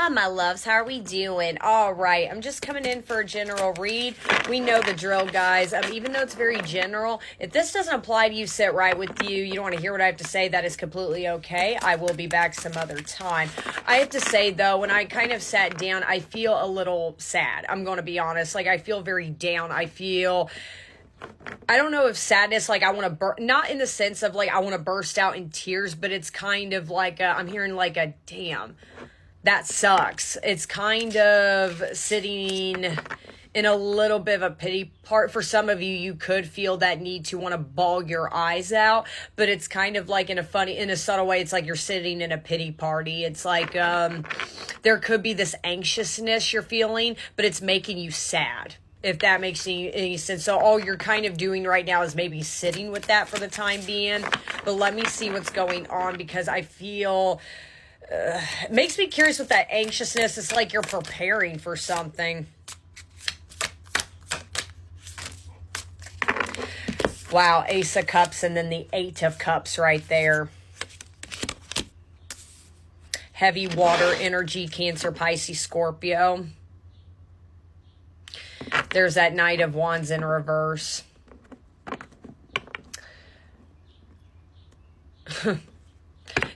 Hi, my loves. How are we doing? All right. I'm just coming in for a general read. We know the drill, guys. Even though it's very general, if this doesn't apply to you, sit right with you. You don't want to hear what I have to say. That is completely okay. I will be back some other time. I have to say, though, when I kind of sat down, I feel a little sad. I'm going to be honest. Like, I feel very down. I don't know if sadness, like I want to not in the sense of like I want to burst out in tears, but it's kind of like I'm hearing like a damn. That sucks. It's kind of sitting in a little bit of a pity part. For some of you, you could feel that need to want to bawl your eyes out, but it's kind of like in a subtle way, it's like you're sitting in a pity party. It's like there could be this anxiousness you're feeling, but it's making you sad, if that makes any sense. So all you're kind of doing right now is maybe sitting with that for the time being. But let me see what's going on, because I feel... it makes me curious with that anxiousness. It's like you're preparing for something. Wow, Ace of Cups and then the Eight of Cups right there. Heavy water energy, Cancer, Pisces, Scorpio. There's that Knight of Wands in reverse.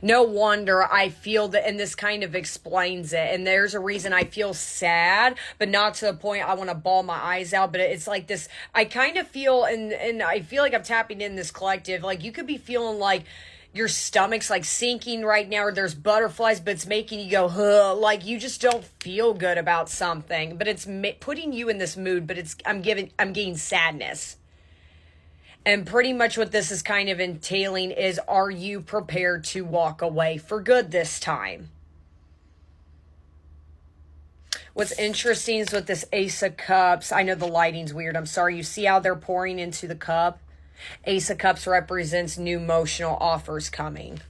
No wonder I feel that, and this kind of explains it. And there's a reason I feel sad, but not to the point I want to bawl my eyes out. But it's like this, I kind of feel, and I feel like I'm tapping in this collective. Like you could be feeling like your stomach's like sinking right now, or there's butterflies, but it's making you go, huh, like you just don't feel good about something. But it's putting you in this mood, but I'm getting sadness. And pretty much what this is kind of entailing is, are you prepared to walk away for good this time? What's interesting is with this Ace of Cups, I know the lighting's weird, I'm sorry. You see how they're pouring into the cup? Ace of Cups represents new emotional offers coming.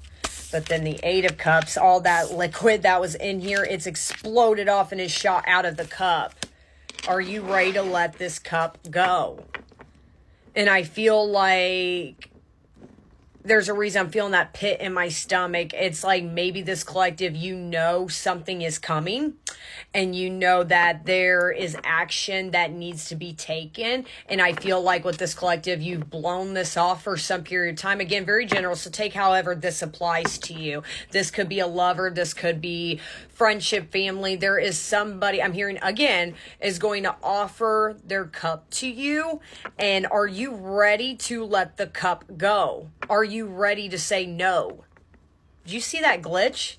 But then the Eight of Cups, all that liquid that was in here, it's exploded off and is shot out of the cup. Are you ready to let this cup go? And I feel like there's a reason I'm feeling that pit in my stomach. It's like maybe this collective, you know something is coming, and you know that there is action that needs to be taken. And I feel like with this collective, you've blown this off for some period of time. Again, very general, so take however this applies to you. This could be a lover. This could be friendship, family. There is somebody, I'm hearing again, is going to offer their cup to you. And are you ready to let the cup go? Are you ready to say no? Did you see that glitch?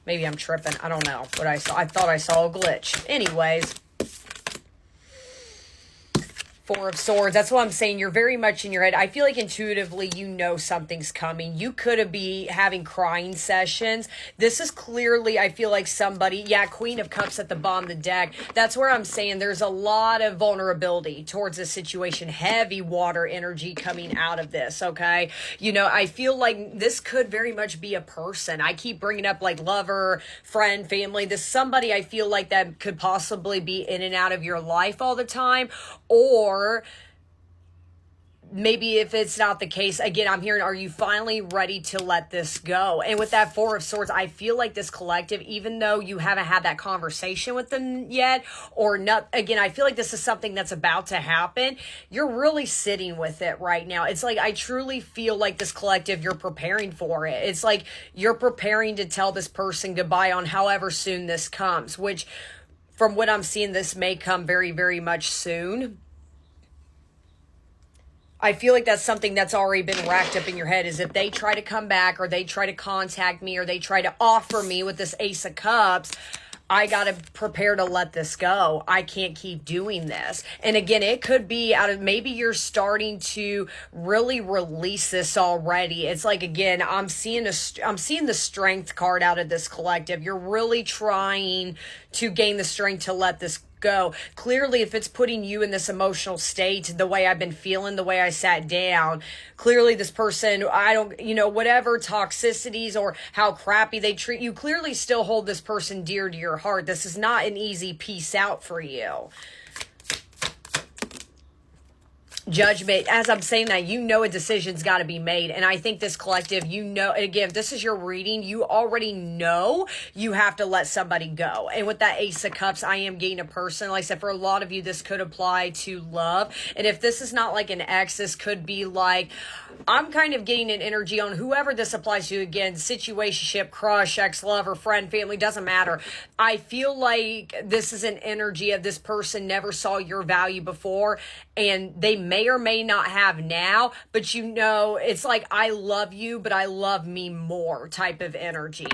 Maybe I'm tripping. I don't know what I saw. I thought I saw a glitch. Anyways. Four of Swords. That's what I'm saying. You're very much in your head. I feel like intuitively you know something's coming. You could be having crying sessions. This is clearly, I feel like somebody, Queen of Cups at the bottom of the deck. That's where I'm saying there's a lot of vulnerability towards this situation. Heavy water energy coming out of this, okay? You know, I feel like this could very much be a person. I keep bringing up like lover, friend, family. This somebody I feel like that could possibly be in and out of your life all the time. Or maybe if it's not the case, again, I'm hearing, are you finally ready to let this go? And with that Four of Swords, I feel like this collective, even though you haven't had that conversation with them yet, or not, again, I feel like this is something that's about to happen. You're really sitting with it right now. It's like, I truly feel like this collective, you're preparing for it. It's like you're preparing to tell this person goodbye on however soon this comes, which from what I'm seeing, this may come very, very much soon. I feel like that's something that's already been racked up in your head, is if they try to come back or they try to contact me or they try to offer me with this Ace of Cups, I got to prepare to let this go. I can't keep doing this. And again, it could be out of, maybe you're starting to really release this already. It's like, again, I'm seeing the Strength card out of this collective. You're really trying to gain the strength to let this go. Clearly, if it's putting you in this emotional state, the way I've been feeling, the way I sat down, clearly this person, whatever toxicities or how crappy they treat you, clearly still hold this person dear to your heart. This is not an easy peace out for you. Judgment. As I'm saying that, you know a decision's got to be made. And I think this collective, you know, again, this is your reading. You already know you have to let somebody go. And with that Ace of Cups, I am getting a person. Like I said, for a lot of you, this could apply to love. And if this is not like an ex, this could be like, I'm kind of getting an energy on whoever this applies to. Again, situationship, crush, ex-lover, friend, family, doesn't matter. I feel like this is an energy of this person never saw your value before, and they may or may not have now, but you know, it's like, I love you, but I love me more type of energy.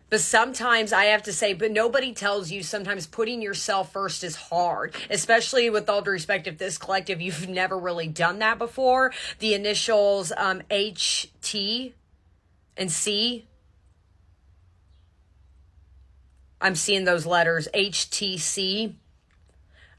But sometimes I have to say, but nobody tells you sometimes putting yourself first is hard, especially with all due respect, if this collective, you've never really done that before. The initials H, T, and C. I'm seeing those letters, HTC.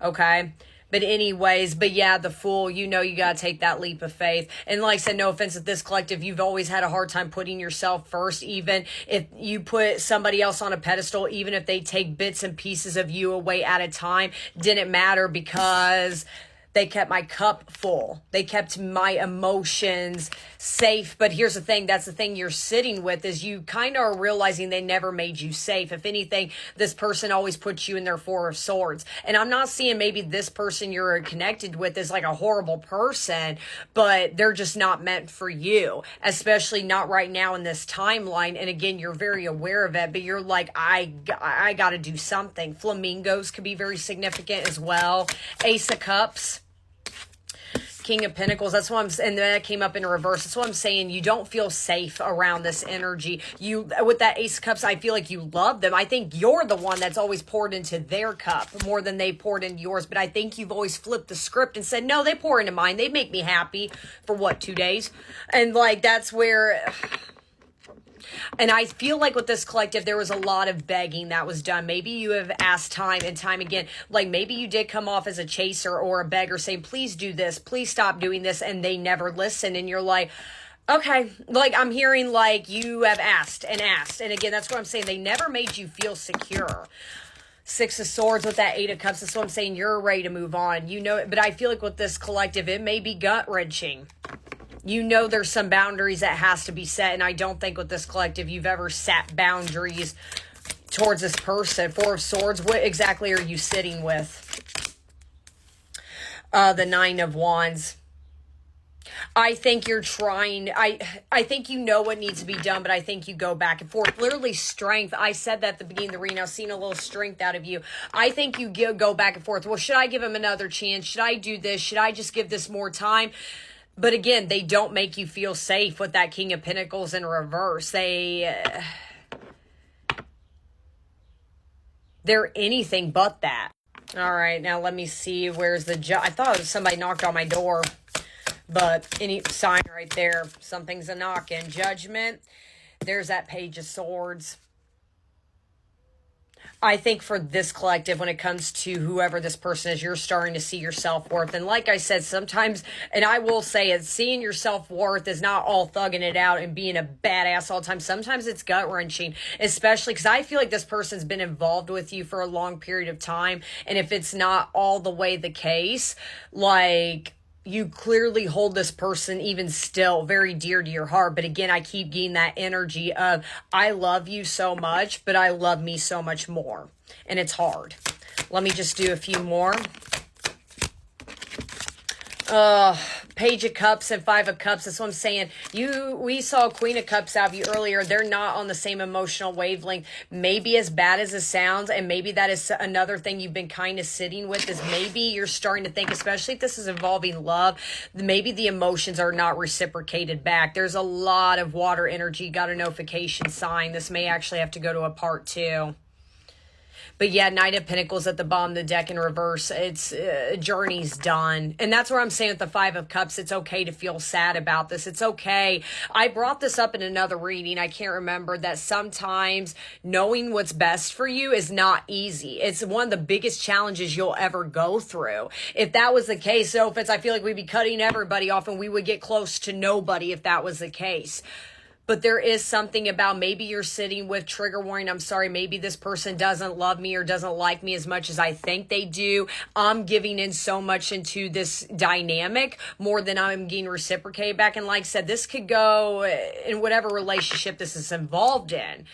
Okay. But anyways, but yeah, the Fool, you know, you got to take that leap of faith. And like I said, no offense at this collective, you've always had a hard time putting yourself first, even if you put somebody else on a pedestal, even if they take bits and pieces of you away at a time, didn't matter because they kept my cup full. They kept my emotions safe. But here's the thing. That's the thing you're sitting with, is you kind of are realizing they never made you safe. If anything, this person always puts you in their Four of Swords. And I'm not seeing maybe this person you're connected with is like a horrible person, but they're just not meant for you, especially not right now in this timeline. And again, you're very aware of it, but you're like, I got to do something. Flamingos could be very significant as well. Ace of Cups. King of Pentacles, that's what I'm saying, and then that came up in reverse. That's what I'm saying. You don't feel safe around this energy. You, with that Ace of Cups, I feel like you love them. I think you're the one that's always poured into their cup more than they poured into yours. But I think you've always flipped the script and said, no, they pour into mine. They make me happy for what, 2 days? And like, that's where... And I feel like with this collective, there was a lot of begging that was done. Maybe you have asked time and time again, like maybe you did come off as a chaser or a beggar saying, please do this, please stop doing this. And they never listen. And you're like, okay, like I'm hearing like you have asked and asked. And again, that's what I'm saying. They never made you feel secure. Six of Swords with that Eight of Cups. That's what I'm saying. You're ready to move on. You know it. But I feel like with this collective, it may be gut wrenching. You know there's some boundaries that has to be set, and I don't think with this collective you've ever set boundaries towards this person. Four of Swords, what exactly are you sitting with? The Nine of Wands. I think you're trying, I think you know what needs to be done, but I think you go back and forth. Literally strength. I said that at the beginning of the reading. I was seeing a little strength out of you. I think you go back and forth. Well, should I give him another chance? Should I do this? Should I just give this more time? But again, they don't make you feel safe with that King of Pentacles in reverse. They're anything but that. All right, now let me see. Where's the I thought somebody knocked on my door, but any sign right there. Something's a knocking. Judgment. There's that Page of Swords. I think for this collective, when it comes to whoever this person is, you're starting to see your self-worth. And like I said, sometimes, and I will say it, seeing your self-worth is not all thugging it out and being a badass all the time. Sometimes it's gut-wrenching, especially because I feel like this person's been involved with you for a long period of time. And if it's not all the way the case, like... you clearly hold this person even still very dear to your heart. But again, I keep getting that energy of, I love you so much, but I love me so much more. And it's hard. Let me just do a few more. Page of Cups and Five of Cups. That's what I'm saying. We saw Queen of Cups out of you earlier. They're not on the same emotional wavelength. Maybe as bad as it sounds, and maybe that is another thing you've been kind of sitting with, is maybe you're starting to think, especially if this is involving love, maybe the emotions are not reciprocated back. There's a lot of water energy. Got a notification sign. This may actually have to go to a part 2. But yeah, Knight of Pentacles at the bottom of the deck in reverse. It's journey's done. And that's where I'm saying with the Five of Cups, it's okay to feel sad about this. It's okay. I brought this up in another reading. I can't remember that sometimes knowing what's best for you is not easy. It's one of the biggest challenges you'll ever go through. If that was the case, I feel like we'd be cutting everybody off and we would get close to nobody if that was the case. but there is something about maybe you're sitting with trigger warning. I'm sorry, maybe this person doesn't love me or doesn't like me as much as I think they do. I'm giving in so much into this dynamic more than I'm getting reciprocated back. And like I said, this could go in whatever relationship this is involved in.